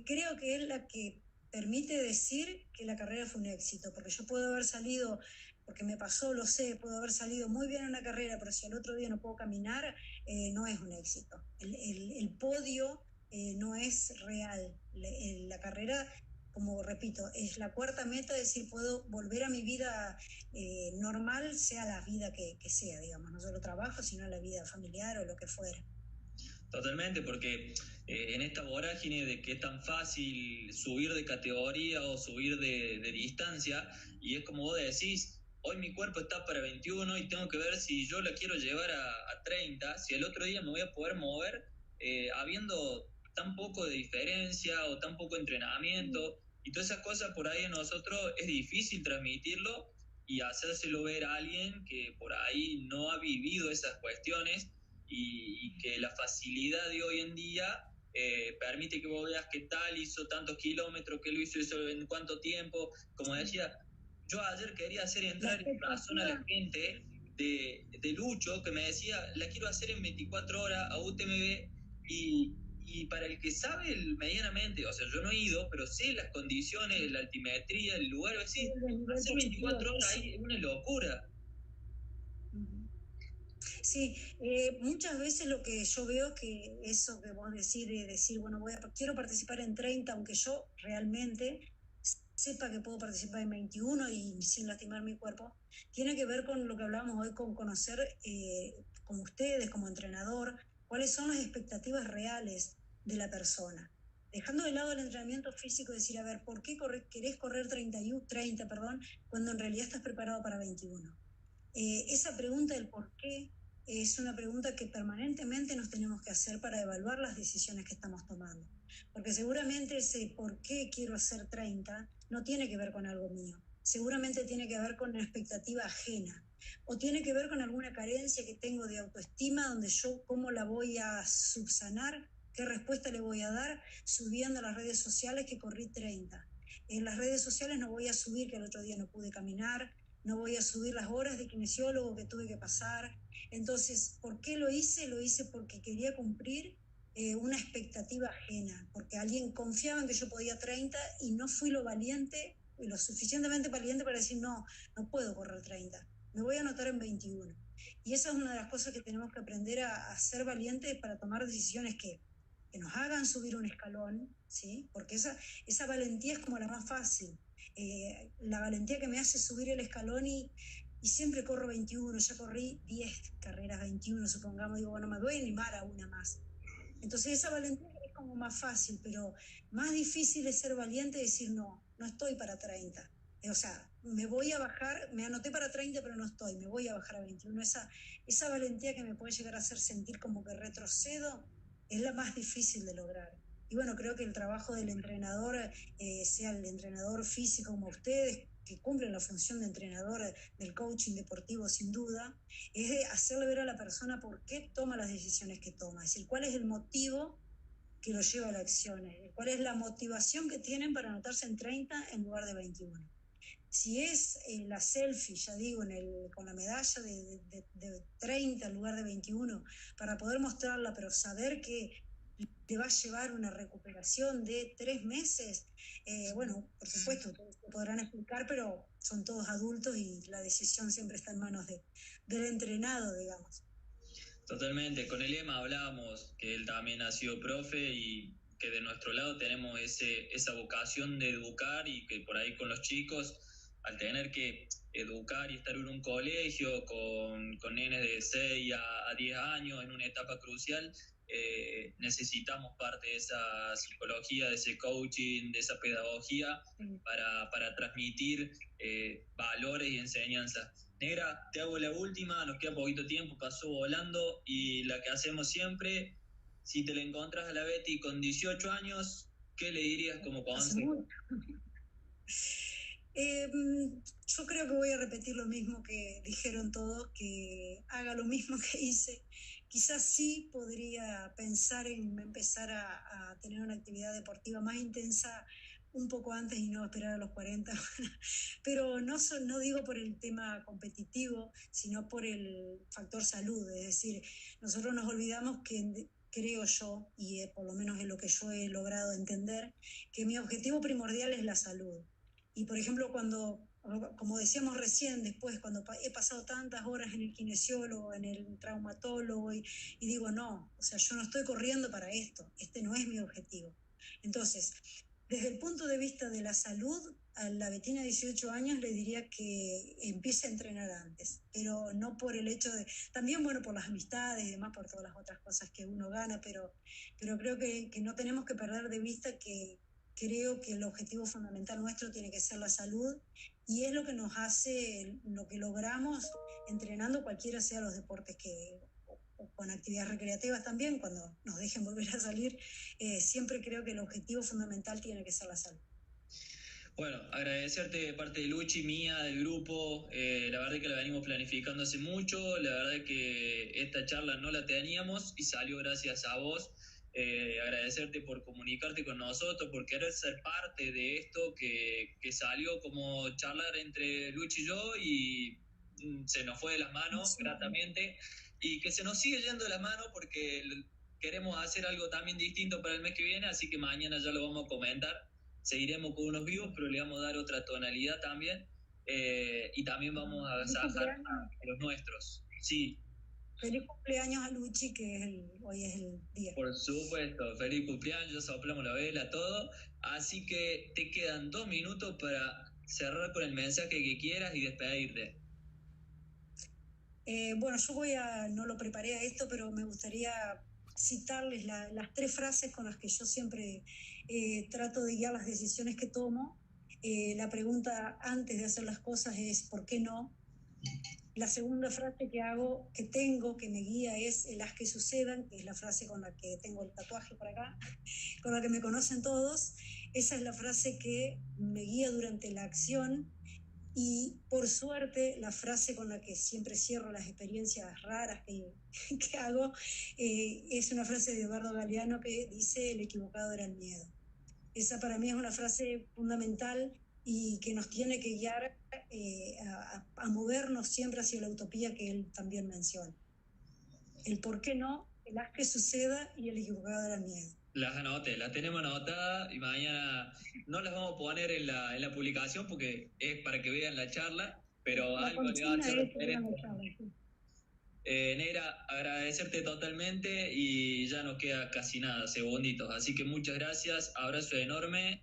creo que es la que permite decir que la carrera fue un éxito, porque yo puedo haber salido, porque me pasó, lo sé, puedo haber salido muy bien en una carrera, pero si al otro día no puedo caminar, no es un éxito. El podio no es real. La carrera, como repito, es la cuarta meta, es decir, puedo volver a mi vida normal, sea la vida que sea, digamos, no solo trabajo, sino la vida familiar o lo que fuera.
Totalmente, porque en esta vorágine de que es tan fácil subir de categoría o subir de distancia, y es como vos decís, hoy mi cuerpo está para 21 y tengo que ver si yo la quiero llevar a 30, si el otro día me voy a poder mover habiendo tan poco de diferencia o tan poco entrenamiento, y todas esas cosas por ahí a nosotros es difícil transmitirlo y hacérselo ver a alguien que por ahí no ha vivido esas cuestiones y que la facilidad de hoy en día permite que vos veas qué tal hizo tantos kilómetros, que lo hizo eso en cuánto tiempo. Como decía, yo ayer quería hacer entrar en razón a la gente de Lucho, que me decía, la quiero hacer en 24 horas a UTMB y para el que sabe medianamente, o sea, yo no he ido, pero sé las condiciones, la altimetría, el lugar, es decir, hacer 24 horas ahí es una locura.
Sí, muchas veces lo que yo veo es que eso que vos decís de decir, bueno, quiero participar en 30, aunque yo realmente sepa que puedo participar en 21 y sin lastimar mi cuerpo, tiene que ver con lo que hablábamos hoy, con conocer, como ustedes, como entrenador, cuáles son las expectativas reales de la persona. Dejando de lado el entrenamiento físico, decir, a ver, ¿por qué querés correr 30, cuando en realidad estás preparado para 21? Esa pregunta del por qué es una pregunta que permanentemente nos tenemos que hacer para evaluar las decisiones que estamos tomando. Porque seguramente ese por qué quiero hacer 30 no tiene que ver con algo mío. Seguramente tiene que ver con una expectativa ajena. O tiene que ver con alguna carencia que tengo de autoestima, donde yo cómo la voy a subsanar, qué respuesta le voy a dar subiendo a las redes sociales que corrí 30. En las redes sociales no voy a subir que el otro día no pude caminar, no voy a subir las horas de kinesiólogo que tuve que pasar. Entonces, ¿por qué lo hice? Lo hice porque quería cumplir una expectativa ajena, porque alguien confiaba en que yo podía 30 y no fui lo suficientemente valiente para decir, no puedo correr 30, me voy a anotar en 21. Y esa es una de las cosas que tenemos que aprender a ser valientes para tomar decisiones que nos hagan subir un escalón, ¿sí? Porque esa valentía es como la más fácil. La valentía que me hace subir el escalón y siempre corro 21, ya corrí 10 carreras 21, supongamos, digo, bueno, me voy a animar a una más. Entonces esa valentía es como más fácil, pero más difícil es ser valiente y decir, no estoy para 30. O sea, me voy a bajar, me anoté para 30, pero no estoy, me voy a bajar a 21. Esa valentía que me puede llegar a hacer sentir como que retrocedo es la más difícil de lograr. Y bueno, creo que el trabajo del entrenador, sea el entrenador físico como ustedes, que cumplen la función de entrenador del coaching deportivo sin duda, es de hacerle ver a la persona por qué toma las decisiones que toma, es decir, cuál es el motivo que lo lleva a la acción, cuál es la motivación que tienen para anotarse en 30 en lugar de 21. Si es la selfie, ya digo, con la medalla de 30 en lugar de 21, para poder mostrarla, pero saber que le va a llevar una recuperación de 3 meses, bueno, por supuesto, todos lo podrán explicar, pero son todos adultos y la decisión siempre está en manos del entrenado, digamos.
Totalmente, con Elema hablábamos que él también ha sido profe y que de nuestro lado tenemos esa vocación de educar y que por ahí con los chicos, al tener que educar y estar en un colegio con nenes de 6 a 10 años en una etapa crucial, necesitamos parte de esa psicología, de ese coaching, de esa pedagogía para transmitir valores y enseñanzas. Negra, te hago la última, nos queda poquito tiempo, pasó volando, y la que hacemos siempre: si te la encontras a la Betty con 18 años, ¿qué le dirías como consejo?
Yo creo que voy a repetir lo mismo que dijeron todos, que haga lo mismo que hice. Quizás sí podría pensar en empezar a tener una actividad deportiva más intensa un poco antes y no esperar a los 40, pero no digo por el tema competitivo, sino por el factor salud. Es decir, nosotros nos olvidamos que, creo yo, y por lo menos es lo que yo he logrado entender, que mi objetivo primordial es la salud. Y por ejemplo, como decíamos recién, después, cuando he pasado tantas horas en el kinesiólogo, en el traumatólogo, y digo, no, o sea, yo no estoy corriendo para esto, este no es mi objetivo. Entonces, desde el punto de vista de la salud, a la Betina de 18 años le diría que empiece a entrenar antes, pero no por el hecho de, también bueno, por las amistades y demás, por todas las otras cosas que uno gana, pero creo que no tenemos que perder de vista que creo que el objetivo fundamental nuestro tiene que ser la salud, y es lo que nos hace, lo que logramos entrenando cualquiera sea los deportes o con actividades recreativas también, cuando nos dejen volver a salir, siempre creo que el objetivo fundamental tiene que ser la salud.
Bueno, agradecerte de parte de Luchi, mía, del grupo. La verdad es que la venimos planificando hace mucho. La verdad es que esta charla no la teníamos y salió gracias a vos. Agradecerte por comunicarte con nosotros, por querer ser parte de esto que salió como charlar entre Luchi y yo, y se nos fue de las manos gratamente, y que se nos sigue yendo de las manos porque queremos hacer algo también distinto para el mes que viene, así que mañana ya lo vamos a comentar. Seguiremos con unos vivos, pero le vamos a dar otra tonalidad también, y también vamos a agasajar a los nuestros. Sí.
Feliz cumpleaños a Luchi, que hoy es el día.
Por supuesto, feliz cumpleaños, soplamos la vela, todo. Así que te quedan 2 minutos para cerrar con el mensaje que quieras y despedirte.
Bueno, no lo preparé a esto, pero me gustaría citarles las 3 frases con las que yo siempre trato de guiar las decisiones que tomo. La pregunta antes de hacer las cosas es ¿por qué no? La segunda frase que me guía es el haz que sucedan, que es la frase con la que tengo el tatuaje por acá, con la que me conocen todos. Esa es la frase que me guía durante la acción. Y por suerte, la frase con la que siempre cierro las experiencias raras que hago es una frase de Eduardo Galeano que dice: el equivocado era el miedo. Esa para mí es una frase fundamental y que nos tiene que guiar a movernos siempre hacia la utopía que él también menciona. El por qué no, el haz que suceda y el equivocado era el miedo.
Las anoté, las tenemos anotadas y mañana no las vamos a poner en la publicación porque es para que vean la charla, pero algo le va a hacer referente. Negra, agradecerte totalmente y ya nos queda casi nada, segunditos. Así que muchas gracias, abrazo enorme